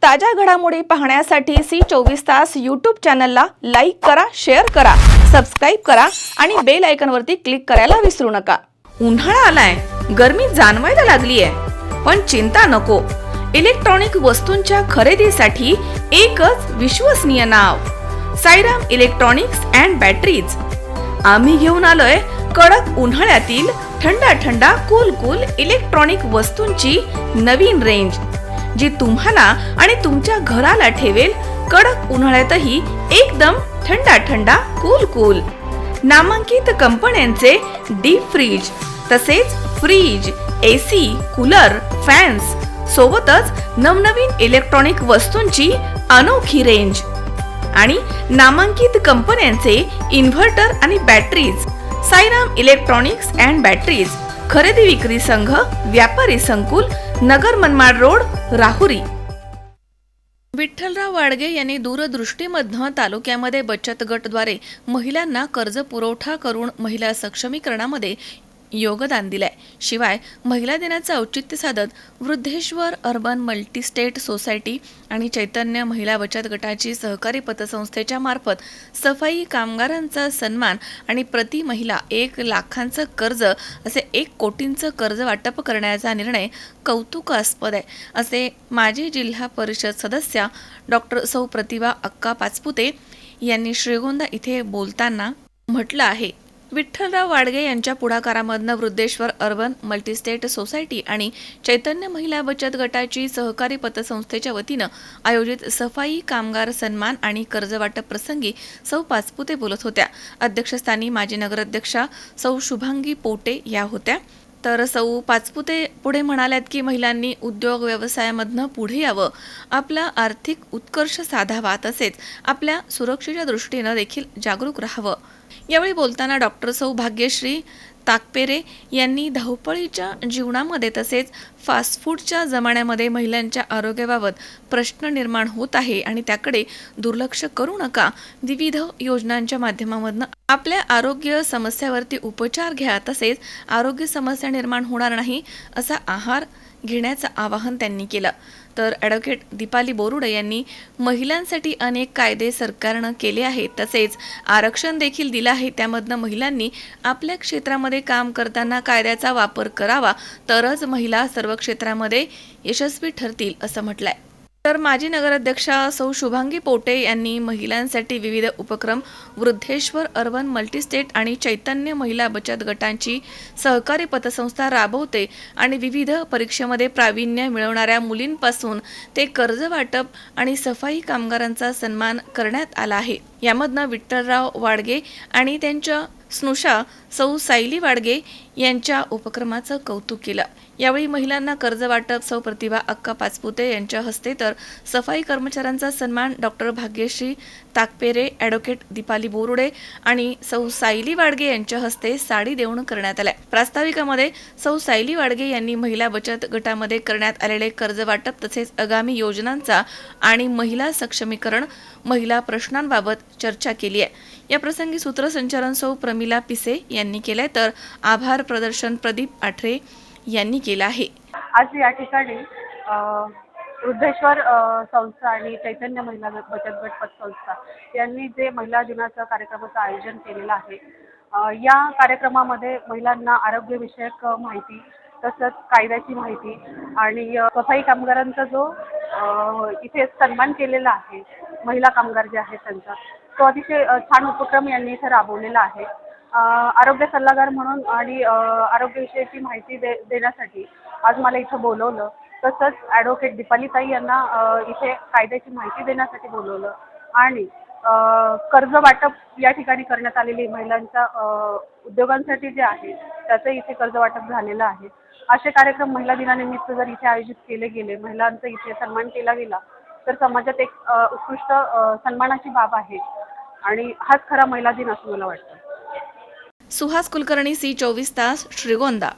ताज्या घडामोडी पाहण्यासाठी C24 तास यूट्यूब चॅनलला लाईक करा, शेअर करा, सबस्क्राइब करा आणि बेल आयकॉनवरती क्लिक करायला विसरू नका। उन्हाळा आलाय, गरमी जाणवायला लागली आहे, पण चिंता नको। इलेक्ट्रॉनिक वस्तूंच्या खरेदीसाठी एकच विश्वसनीय नाव, साईराम इलेक्ट्रॉनिक्स अँड बॅटरीज। आम्ही घेऊन आलोय कडक उन्हाळ्यातील थंडा कूल इलेक्ट्रॉनिक वस्तूंची नवीन रेंज, जी तुम्हाला आणि तुमच्या घराला ठेवेल कडक उन्हाळ्यातही एकदम थंडा कूल। नामांकित कंपन्यांचे डीप फ्रीज, तसेच फ्रीज, AC, कूलर, फॅन्स सोबतच नवनवीन इलेक्ट्रॉनिक वस्तूंची अनोखी रेंज आणि नामांकित कंपन्यांचे इन्व्हर्टर आणि batteries. Sairam electronics and batteries, खरेदी विक्री संघ, व्यापारी संकुल, नगर मनमाड रोड, राहुरी। विठ्ठलराव वाडगे यांनी दूरदृष्टीमधनं तालुक्यामध्ये बचत गटद्वारे महिलांना कर्ज पुरवठा करून महिला सक्षमीकरणामध्ये योगदान दिलंय। शिवाय महिला दिनाचं औचित्य साधत वृद्धेश्वर अर्बन मल्टीस्टेट सोसायटी आणि चैतन्य महिला बचत गटाची सहकारी पतसंस्थेच्या मार्फत सफाई कामगारांचा सन्मान आणि प्रति महिला 1 लाखांचं कर्ज असे 1 कोटींचं कर्ज वाटप करण्याचा निर्णय कौतुकास्पद आहे, असे माजी जिल्हा परिषद सदस्या डॉक्टर सौ प्रतिभा अक्का पाचपुते यांनी श्रीगोंदा इथे बोलताना म्हटलं आहे। विठ्ठलराव वाडगे यांच्या पुढाकारामधनं वृद्धेश्वर अर्बन मल्टीस्टेट सोसायटी आणि चैतन्य महिला बचत गटाची सहकारी पतसंस्थेच्या वतीनं आयोजित सफाई कामगार सन्मान आणि कर्ज वाटप प्रसंगी सौ पाचपुते बोलत होत्या। अध्यक्षस्थानी माजी नगराध्यक्षा सौ शुभांगी पोटे या होत्या। तर सौ पाचपुते पुढे म्हणाल्यात की महिलांनी उद्योग व्यवसायामधनं पुढे यावं, आपला आर्थिक उत्कर्ष साधावा, तसेच आपल्या सुरक्षेच्या दृष्टीनं देखील जागरूक राहावं। यावेळी बोलताना डॉक्टर सौ भाग्यश्री ताकपेरे यांनी धावपळीच्या जीवनामध्ये तसेच फास्ट फूडच्या जमान्यामध्ये महिलांच्या आरोग्याबाबत प्रश्न निर्माण होत आहे आणि त्याकडे दुर्लक्ष करू नका। विविध योजनांच्या माध्यमामधून आपल्या आरोग्य समस्यावरती उपचार घ्या, तसेच आरोग्य समस्या निर्माण होणार नाही असा आहार घेण्याचं आवाहन त्यांनी केलं। तर ॲडव्होकेट दीपाली बोरुडे यांनी महिलांसाठी अनेक कायदे सरकारनं केले आहेत, तसेच आरक्षण देखील दिलं आहे। त्यामधनं महिलांनी आपल्या क्षेत्रामध्ये काम करताना कायद्याचा वापर करावा, तरच महिला सर्व क्षेत्रामध्ये यशस्वी ठरतील असं म्हटलंय। तर माजी नगराध्यक्षा सौ शुभांगी पोटे यांनी महिलांसाठी विविध उपक्रम वृद्धेश्वर अर्बन मल्टीस्टेट आणि चैतन्य महिला बचत गटांची सहकारी पतसंस्था राबवते आणि विविध परीक्षेमध्ये प्रावीण्य मिळवणाऱ्या मुलींपासून ते कर्ज वाटप आणि सफाई कामगारांचा सन्मान करण्यात आला आहे। यामधनं विठ्ठलराव वाडगे आणि त्यांच्या स्नुषा सौ सायली वाडगे यांच्या उपक्रमाचं कौतुक केलं। यावेळी महिलांना कर्ज वाटप सौ प्रतिभा अक्का पाचपुते यांच्या हस्ते, तर सफाई कर्मचाऱ्यांचा सन्मान डॉक्टर भाग्यश्री ताकपेरे, ॲडव्होकेट दीपाली बोरुडे आणि सौ सायली वाडगे यांच्या हस्ते साडी देऊन करण्यात आल्या। प्रास्ताविकामध्ये सौ सायली वाडगे यांनी महिला बचत गटामध्ये करण्यात आलेले कर्ज वाटप तसेच आगामी योजनांचा आणि महिला सक्षमीकरण, महिला प्रश्नांबाबत चर्चा केली आहे। या प्रसंगी सूत्रसंचालन सौ प्रमिला पिसे यांनी केले, तर आभार प्रदर्शन प्रदीप आठरे यांनी केलं आहे। आज या ठिकाणी वृद्धेश्वर संस्था आणि चैतन्य महिला बचत गट पतसंस्था यांनी जे महिला दिनाचं कार्यक्रमाचं आयोजन केलेलं आहे, या कार्यक्रमामध्ये महिलांना आरोग्यविषयक माहिती, तसंच कायद्याची माहिती आणि सफाई कामगारांचा जो इथे सन्मान केलेला आहे, महिला कामगार जे आहेत त्यांचा, तो अतिशय छान उपक्रम यांनी इथे राबवलेला आहे। आरोग्य सल्लागार म्हणून आणि आरोग्यविषयीची माहिती देण्यासाठी आज मला इथं बोलवलं, तसंच ॲडव्होकेट दीपालीताई यांना इथे कायद्याची माहिती देण्यासाठी बोलवलं आणि कर्ज वाटप या ठिकाणी करण्यात आलेली महिलांच्या उद्योगांसाठी जे आहे त्याचं इथे कर्ज वाटप झालेलं आहे। असे कार्यक्रम महिला दिनानिमित्त जर इथे आयोजित केले गेले, महिलांचा इथे सन्मान केला गेला, तर समाजात एक उत्कृष्ट सन्मानाची बाब आहे आणि हाच खरा महिला दिन असं मला वाटतं। सुहास कुलकर्णी, C24 तास, श्रीगोंदा।